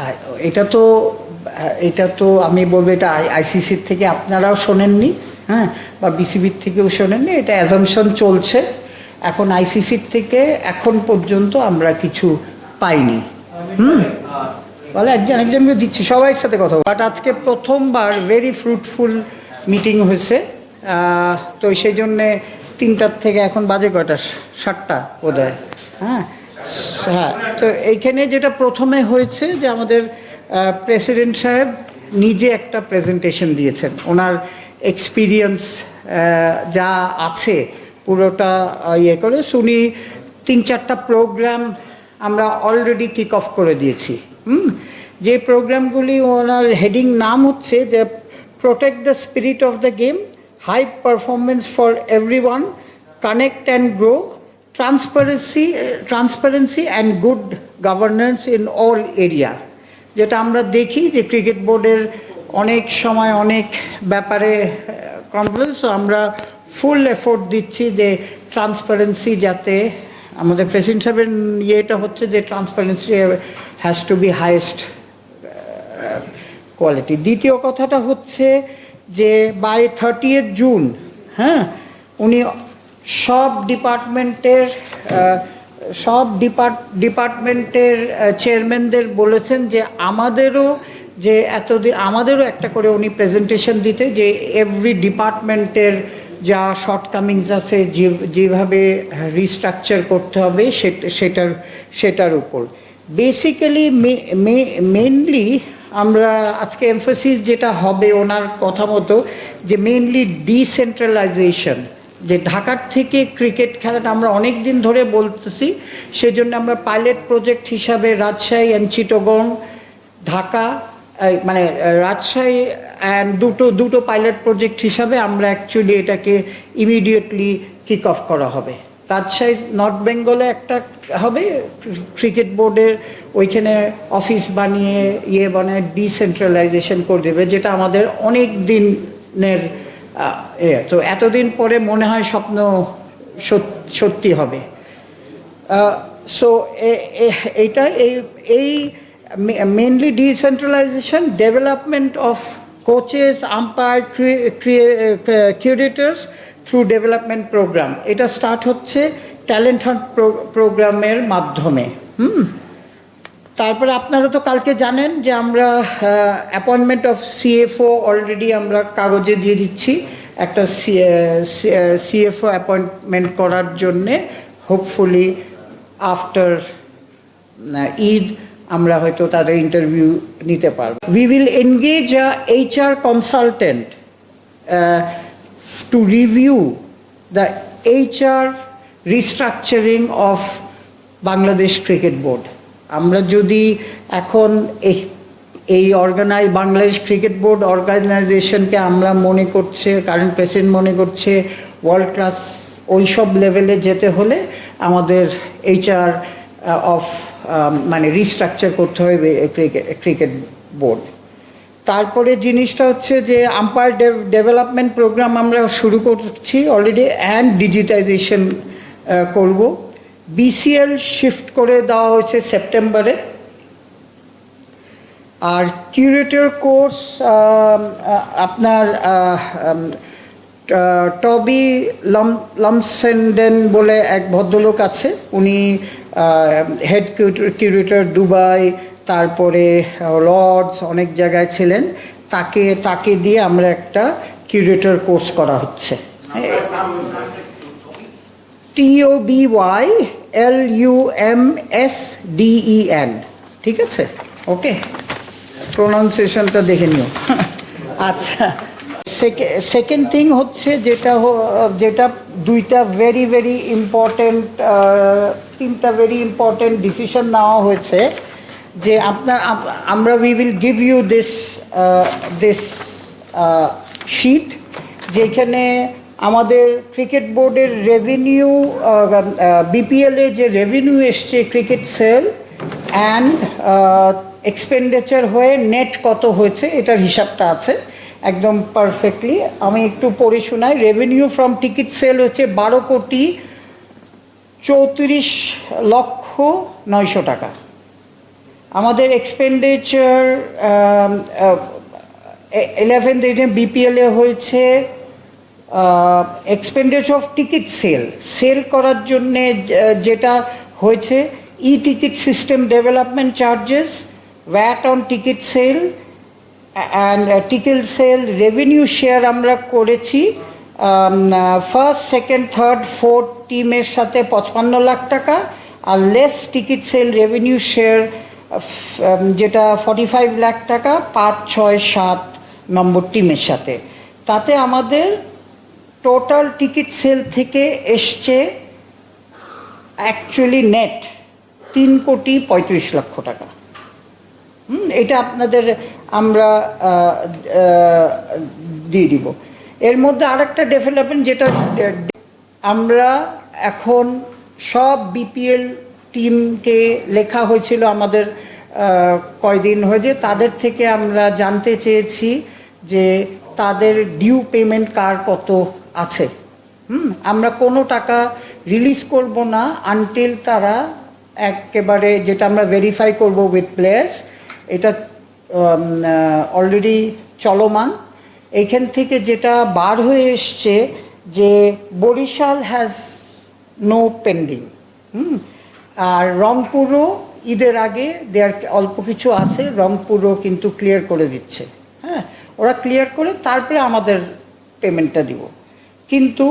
আ- এটা তো এটা তো আমি বলবো এটা আইসিসির থেকে আপনারাও শোনেননি, হ্যাঁ, বা বিসিবির থেকেও শোনেননি, এটা অ্যাজাম্পশন চলছে। এখন আইসিসির থেকে এখন পর্যন্ত আমরা কিছু পাইনি। বলে একজনকে দিচ্ছি, সবাই সাথে কথা, বাট আজকে প্রথমবার ভেরি ফ্রুটফুল মিটিং হয়েছে। তো সেই জন্যে 3টার থেকে এখন বাজে কয়টা, 7টা বোধহয়। হ্যাঁ, হ্যাঁ, তো এইখানে যেটা প্রথমে হয়েছে যে আমাদের প্রেসিডেন্ট সাহেব নিজে একটা প্রেজেন্টেশন দিয়েছেন, ওনার এক্সপিরিয়েন্স যা আছে পুরোটা ইয়ে করে। উনি 3-4টা প্রোগ্রাম আমরা অলরেডি কিক অফ করে দিয়েছি। যে প্রোগ্রামগুলি ওনার হেডিং নাম হচ্ছে যে protect the spirit of the game, high performance for everyone, connect and grow, transparency and good governance in all area. যেটা আমরা দেখি যে ক্রিকেট বোর্ডের অনেক সময় অনেক ব্যাপারে কমপ্লেক্স, আমরা ফুল এফোর্ট দিচ্ছি যে ট্রান্সপারেন্সি যাতে, আমাদের প্রেসিডেন্ট সাহেবের ইয়েটা হচ্ছে যে transparency has to be highest quality. দ্বিতীয় কথাটা হচ্ছে যে বাই 30th জুন, হ্যাঁ, উনি সব ডিপার্টমেন্টের চেয়ারম্যানদের বলেছেন যে আমাদেরও একটা করে উনি প্রেজেন্টেশন দিতে, যে এভরি ডিপার্টমেন্টের যা শর্টকামিংস আছে, যেভাবে রিস্ট্রাকচার করতে হবে সেটার উপর বেসিক্যালি মেনলি আমরা আজকে এমফাসিস যেটা হবে ওনার কথা মতো, যে মেনলি ডিসেন্ট্রালাইজেশন, যে ঢাকার থেকে ক্রিকেট খেলাটা আমরা অনেক দিন ধরে বলতেছি, সেজন্য আমরা পাইলট প্রজেক্ট হিসাবে রাজশাহী অ্যান্ড চিটাগং, ঢাকা, মানে রাজশাহী অ্যান্ড দুটো পাইলট প্রজেক্ট হিসাবে আমরা অ্যাকচুয়ালি এটাকে ইমিডিয়েটলি কিক অফ করা হবে। রাজশাহী নর্থ বেঙ্গলে একটা হবে, ক্রিকেট বোর্ডের ওইখানে অফিস বানিয়ে ডিসেন্ট্রালাইজেশন করে দেবে, যেটা আমাদের অনেক দিনের তো এতদিন পরে মনে হয় স্বপ্ন সত্যি হবে। সো এইটা এই mainly decentralization, development of coaches, umpire, curators through development program, এটা স্টার্ট হচ্ছে ট্যালেন্ট হান্ট প্রোগ্রামের মাধ্যমে। তারপরে আপনারা তো কালকে জানেন যে আমরা অ্যাপয়েন্টমেন্ট অফ সিএফও অলরেডি আমরা কাগজে দিয়ে দিচ্ছি, একটা সিএফও অ্যাপয়েন্টমেন্ট করার জন্যে হোপফুলি আফটার ঈদ আমরা হয়তো তাদের ইন্টারভিউ নিতে পারব। We will engage a HR consultant to review the HR restructuring of Bangladesh Cricket Board. আমরা যদি এখন এই বাংলাদেশ ক্রিকেট বোর্ড অর্গানাইজেশনকে আমরা মনে করছে, কারেন্ট প্রেসিডেন্ট মনে করছে ওয়ার্ল্ড ক্লাস, ওই সব লেভেলে যেতে হলে আমাদের HR মানে রিস্ট্রাকচার করতে হবে ক্রিকেট বোর্ড। তারপরে জিনিসটা হচ্ছে যে আম্পায়ার ডেভেলপমেন্ট প্রোগ্রাম আমরা শুরু করছি অলরেডি, অ্যান্ড ডিজিটাইজেশন করব। BCL শিফট করে দেওয়া হয়েছে সেপ্টেম্বরে। আর কিউরেটর কোর্স আপনার টবি লামসেন্ডেন বলে এক ভদ্রলোক আছে, উনি হেড কিউরেটর দুবাই, তারপরে লর্ডস, অনেক জায়গায় ছিলেন, তাকে দিয়ে আমরা একটা কিউরেটর কোর্স করা হচ্ছে। TOBYLUMSDEN, ঠিক আছে, ওকে, প্রোনাউন্সিয়েশনটা দেখে নিও। আচ্ছা, সেকেন্ড থিং হচ্ছে যেটা তিনটা ভেরি ইম্পর্টেন্ট ডিসিশন নেওয়া হয়েছে, যে আমরা we will give you this sheet, যেখানে আমাদের ক্রিকেট বোর্ডের রেভিনিউ, BPL-এ যে রেভিনিউ এসছে ক্রিকেট সেল অ্যান্ড এক্সপেন্ডিচার হয়ে নেট কত হয়েছে এটার হিসাবটা আছে একদম পারফেক্টলি। আমি একটু পড়ে শোনাই। রেভিনিউ ফ্রম টিকিট সেল হচ্ছে 12,34,00,900 টাকা। আমাদের এক্সপেন্ডিচার 11th বিপিএলে হয়েছে এক্সপেন্ডিচার অফ টিকিট সেল করার জন্যে যেটা হয়েছে ticket system development charges, VAT on ticket sell and ticket sale revenue share আমরা করেছি ফার্স্ট, সেকেন্ড, থার্ড, ফোর্থ টিমের সাথে 55 লাখ টাকা, আর less ticket sale revenue share যেটা 45 লাখ টাকা 5, 6, 7 নম্বর টিমের সাথে। তাতে আমাদের টোটাল টিকিট সেল থেকে এসছে অ্যাকচুয়ালি নেট 3,35,00,000 টাকা। এটা আপনাদের আমরা দিয়ে দিব। এর মধ্যে আরেকটা ডেভেলপমেন্ট যেটা আমরা এখন সব বিপিএল টিমকে লেখা হয়েছিল আমাদের কয়দিন হয়েছে, তাদের থেকে আমরা জানতে চেয়েছি যে তাদের ডিউ পেমেন্ট কার কত আছে। আমরা কোনো টাকা রিলিজ করব না আনটিল তারা একেবারে, যেটা আমরা ভেরিফাই করব উইথ প্লেয়ার্স, এটা অলরেডি চলমান। এইখান থেকে যেটা বার হয়ে এসছে যে বরিশাল হ্যাজ নো পেন্ডিং, আর রংপুরও ঈদের আগে দেয়ার অল্প কিছু আছে, রংপুরও কিন্তু ক্লিয়ার করে দিচ্ছে। হ্যাঁ, ওরা ক্লিয়ার করে তারপরে আমাদের পেমেন্টটা দিব। কিন্তু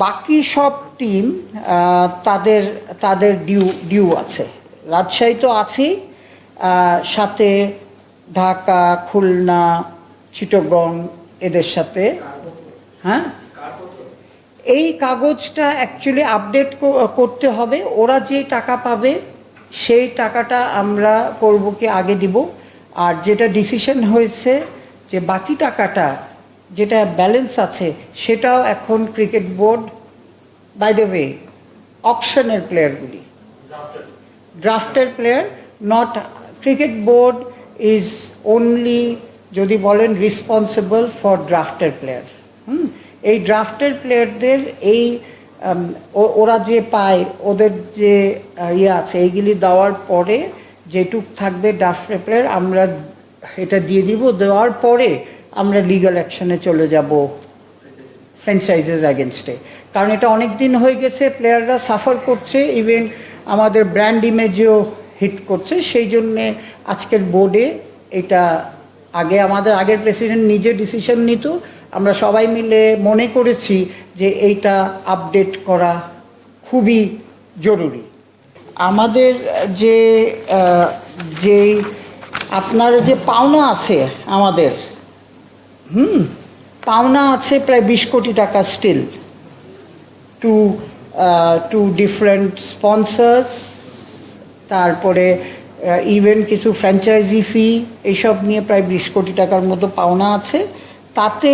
বাকি সব টিম তাদের ডিউ আছে। রাজশাহী তো আছেই, সাথে ঢাকা, খুলনা, চিটাগং এদের সাথে। হ্যাঁ, এই কাগজটা অ্যাকচুয়ালি আপডেট করতে হবে। ওরা যে টাকা পাবে সেই টাকাটা আমরা করব কি আগে দিব, আর যেটা ডিসিশন হয়েছে যে বাকি টাকাটা যেটা ব্যালেন্স আছে সেটাও এখন cricket board, by the way, অকশনের প্লেয়ারগুলি, ড্রাফটের player, not cricket board is only যদি বলেন রেসপন্সিবল ফর ড্রাফটের প্লেয়ার। এই ড্রাফটের প্লেয়ারদের এই ওরা যে পায়, ওদের যে আছে, এইগুলি দেওয়ার পরে যেটুক থাকবে ড্রাফটের প্লেয়ার আমরা এটা দিয়ে দিব। দেওয়ার পরে আমরা লিগ্যাল অ্যাকশনে চলে যাব ফ্র্যাঞ্চাইজের অ্যাগেনস্টে, কারণ এটা অনেক দিন হয়ে গেছে, প্লেয়াররা সাফার করছে, ইভেন আমাদের ব্র্যান্ড ইমেজেও হিট করছে। সেই জন্যে আজকের বোর্ডে এটা আমাদের আগের প্রেসিডেন্ট নিজে ডিসিশন নিত, আমরা সবাই মিলে মনে করেছি যে এইটা আপডেট করা খুবই জরুরি। আমাদের যে আপনার যে পাওনা আছে, আমাদের পাওনা আছে প্রায় 20 কোটি টাকা স্টিল টু ডিফারেন্ট স্পন্সার্স, তারপরে ইভেন কিছু ফ্র্যাঞ্চাইজি ফি, এইসব নিয়ে প্রায় 20 কোটি টাকার মতো পাওনা আছে। তাতে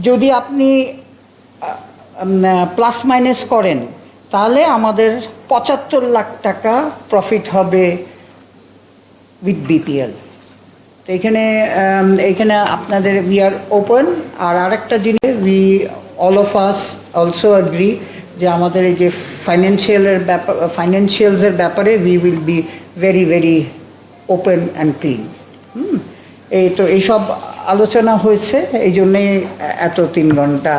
যদি আপনি প্লাস মাইনাস করেন তাহলে আমাদের 75 লাখ টাকা প্রফিট হবে উইথ বিপিএল। তো এইখানে আপনাদের উই আর ওপেন। আর আরেকটা জিনিস, we all of us also agree যে আমাদের এই যে ফাইন্যান্সিয়ালসের ব্যাপারে we will be very very open and clean. এইসব আলোচনা হয়েছে, এই জন্যে এত 3 ঘন্টা।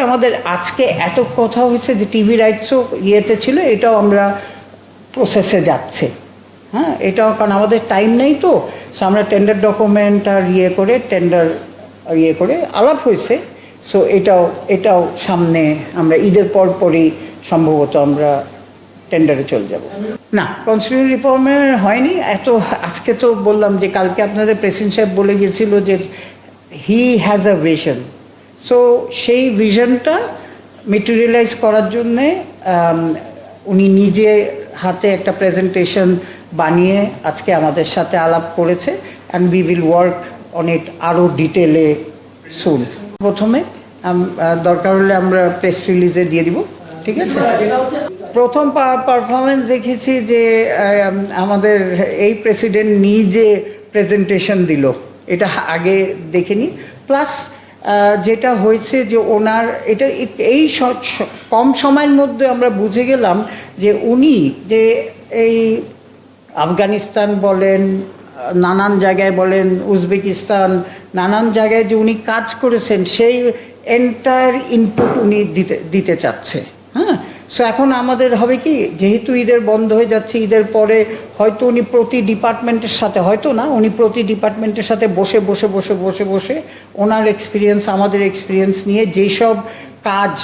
আমাদের আজকে এত কথা হয়েছে যে টিভি রাইটসও ইয়েতে ছিল, এটাও আমরা প্রসেসে যাচ্ছে। হ্যাঁ, এটাও কারণ আমাদের টাইম নেই, তো আমরা টেন্ডার ডকুমেন্ট আর টেন্ডার করে আলাপ হয়েছে। সো এটাও সামনে আমরা ঈদের পরই সম্ভবত আমরা টেন্ডারে চলে যাব। না, কনস্টিটিউশন রিফর্মের হয়নি এত। আজকে তো বললাম যে কালকে আপনাদের প্রেসিডেন্ট সাহেব বলে গেছিল যে he has a vision. So সেই ভিশনটা মেটেরিয়ালাইজ করার জন্যে উনি নিজে হাতে একটা প্রেজেন্টেশন বানিয়ে আজকে আমাদের সাথে আলাপ করেছে, and we will work on it আরও ডিটেলে সুন। প্রথমে দরকার হলে আমরা প্রেস রিলিজে দিয়ে দিব, ঠিক আছে? প্রথম পারফরমেন্স দেখেছি যে আমাদের এই প্রেসিডেন্ট নিজে প্রেজেন্টেশন দিল, এটা আগে দেখিনি। প্লাস যেটা হয়েছে যে ওনার এটা এই কম সময়ের মধ্যে আমরা বুঝে গেলাম যে উনি যে এই আফগানিস্তান বলেন, নানান জায়গায় বলেন, উজবেকিস্তান, নানান জায়গায় যে উনি কাজ করেছেন সেই এন্টায়ার ইনপুট উনি দিতে চাচ্ছে। হ্যাঁ, সো এখন আমাদের হবে কি, যেহেতু ঈদের বন্ধ হয়ে যাচ্ছে, ঈদের পরে হয়তো উনি প্রতি ডিপার্টমেন্টের সাথে, হয়তো না, উনি প্রতি ডিপার্টমেন্টের সাথে বসে বসে বসে বসে বসে ওনার এক্সপিরিয়েন্স, আমাদের এক্সপিরিয়েন্স নিয়ে যেসব কাজ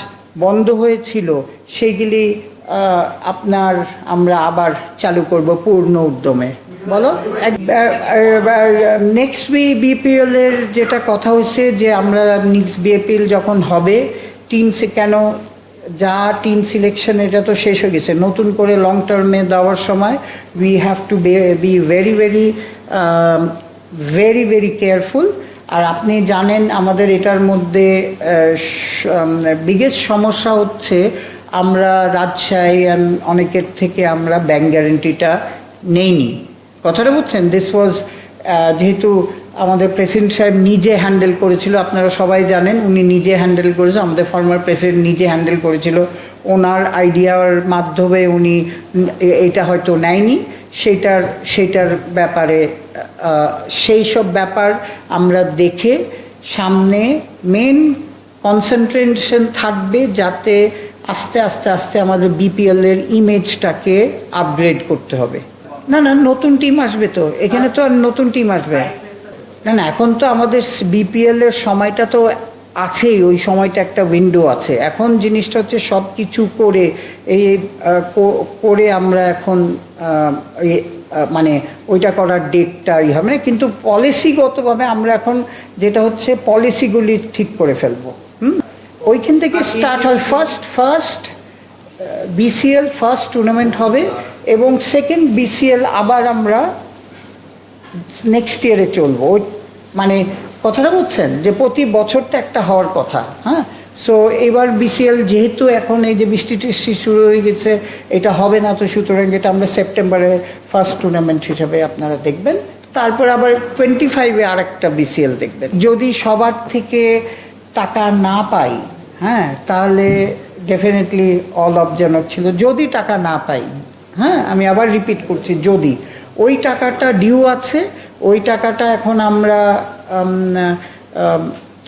বন্ধ হয়েছিল সেইগুলি আমরা আবার চালু করব পূর্ণ উদ্যমে। বলো, নেক্সট বিপিএল এর যেটা কথা হচ্ছে যে আমরা নেক্সট বিপিএল যখন হবে, টিমসে কেন যা টিম সিলেকশন এটা তো শেষ হয়ে গেছে, নতুন করে লং টার্মে দেওয়ার সময় we have to be very very very very careful. আর আপনি জানেন আমাদের এটার মধ্যে বিগেস্ট সমস্যা হচ্ছে আমরা রাজশাহী অনেকের থেকে আমরা ব্যাংক গ্যারেন্টিটা নেইনি। কথাটা বুঝছেন? দিস ওয়াজ যেহেতু আমাদের প্রেসিডেন্ট সাহেব নিজে হ্যান্ডেল করেছিল, আপনারা সবাই জানেন উনি নিজে হ্যান্ডেল করেছে, আমাদের ফর্মার প্রেসিডেন্ট নিজে হ্যান্ডেল করেছিল, ওনার আইডিয়ার মাধ্যমে উনি এটা হয়তো নেয়নি। সেইটার ব্যাপারে সেই সব ব্যাপার আমরা দেখে সামনে মেন কনসেন্ট্রেশন থাকবে যাতে আস্তে আস্তে আস্তে আমাদের বিপিএল এর ইমেজটাকে আপগ্রেড করতে হবে। না না, নতুন টিম আসবে তো, এখানে তো আর নতুন টিম আসবে না। না, এখন তো আমাদের বিপিএল এর সময়টা তো আছেই, ওই সময়টা একটা উইন্ডো আছে। এখন জিনিসটা হচ্ছে সব কিছু করে করে আমরা এখন মানে ওইটা করার ডেটটা হবে না, কিন্তু পলিসিগতভাবে আমরা এখন যেটা হচ্ছে পলিসিগুলি ঠিক করে ফেলবো। ওইখান থেকে স্টার্ট হয় ফার্স্ট বিসিএল, ফার্স্ট টুর্নামেন্ট হবে এবং সেকেন্ড বিসিএল আবার আমরা নেক্সট ইয়ারে চলবো। মানে কথাটা বলছেন যে প্রতি বছরটা একটা হওয়ার কথা। হ্যাঁ, সো এবার বিসিএল যেহেতু এখন এই যে বৃষ্টি টিষ্টি শুরু হয়ে গেছে, এটা হবে না, তো সুতরাং এটা আমরা সেপ্টেম্বরে ফার্স্ট টুর্নামেন্ট হিসাবে আপনারা দেখবেন। তারপর আবার 25-এ আর একটা বিসিএল দেখবেন। যদি সবার থেকে টাকা না পাই, হ্যাঁ, তাহলে ডেফিনেটলি অল অবজেক্ট ছিল যদি টাকা না পাই। হ্যাঁ, আমি আবার রিপিট করছি, যদি ওই টাকাটা ডিউ আছে, ওই টাকাটা এখন আমরা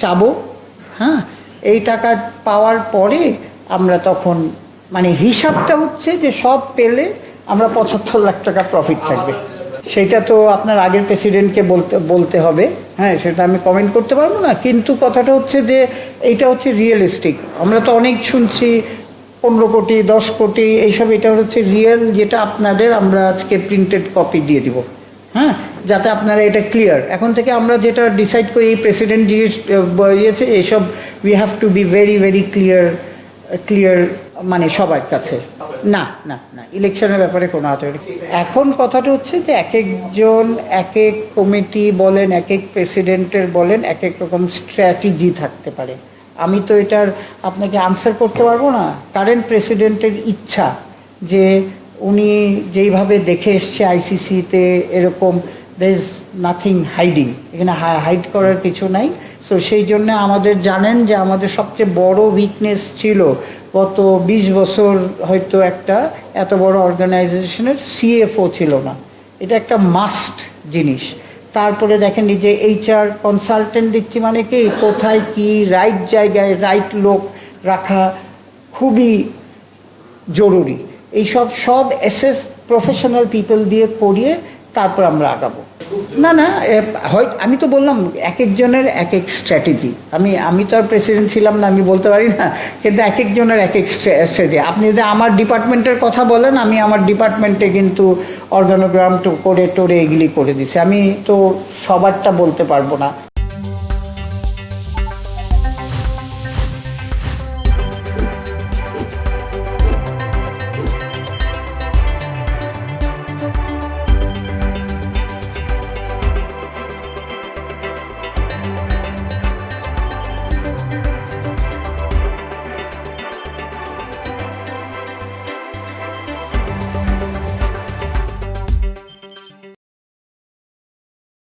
চাবো। হ্যাঁ, এই টাকা পাওয়ার পরে আমরা তখন মানে হিসাবটা হচ্ছে যে সব পেলে আমরা 75 লাখ টাকা প্রফিট থাকবে। সেটা তো আপনার আগের প্রেসিডেন্টকে বলতে হবে। হ্যাঁ, সেটা আমি কমেন্ট করতে পারবো না, কিন্তু কথাটা হচ্ছে যে এইটা হচ্ছে রিয়েলিস্টিক। আমরা তো অনেক শুনছি 15 কোটি 10 কোটি এইসব, এটা হচ্ছে রিয়েল, যেটা আপনাদের আমরা আজকে প্রিন্টেড কপি দিয়ে দিব। হ্যাঁ, যাতে আপনারা এটা ক্লিয়ার। এখন থেকে আমরা যেটা ডিসাইড করি, এই প্রেসিডেন্ট দিয়েছে এইসব, we have to be very very clear মানে সবার কাছে। না না না, ইলেকশনের ব্যাপারে কোনো এখন কথাটা হচ্ছে যে এক একজন এক এক কমিটি বলেন, এক এক প্রেসিডেন্টের বলেন, এক এক রকম স্ট্র্যাটেজি থাকতে পারে। আমি তো এটার আপনাকে আনসার করতে পারবো না। কারেন্ট প্রেসিডেন্টের ইচ্ছা যে উনি যেইভাবে দেখে এসছে আইসিসিতে, এরকম দের ইজ নাথিং হাইডিং, এখানে হাইড করার কিছু নাই। সো সেই জন্য আমাদের জানেন যে আমাদের সবচেয়ে বড় উইকনেস ছিল গত 20 বছর হয়তো একটা এত বড় অর্গানাইজেশনের সিএফও ছিল না। এটা একটা মাস্ট জিনিস। তারপরে দেখেন এই যে এইচআর কনসালটেন্ট দিচ্ছি, মানে কি কোথায় কি রাইট জায়গায় রাইট লোক রাখা খুবই জরুরি। এইসব সব এসএস প্রফেশনাল পিপল দিয়ে করিয়ে তারপর আমরা আগাবো। না না, হয় আমি তো বললাম এক একজনের এক এক স্ট্র্যাটেজি। আমি তো আর প্রেসিডেন্ট ছিলাম না, আমি বলতে পারি না, কিন্তু এক একজনের এক এক স্ট্র্যাটেজি। আপনি যদি আমার ডিপার্টমেন্টের কথা বলেন, আমি আমার ডিপার্টমেন্টে কিন্তু অর্গানোগ্রাম করে টোরে এগুলি করে দিছি। আমি তো সবারটা বলতে পারবো না।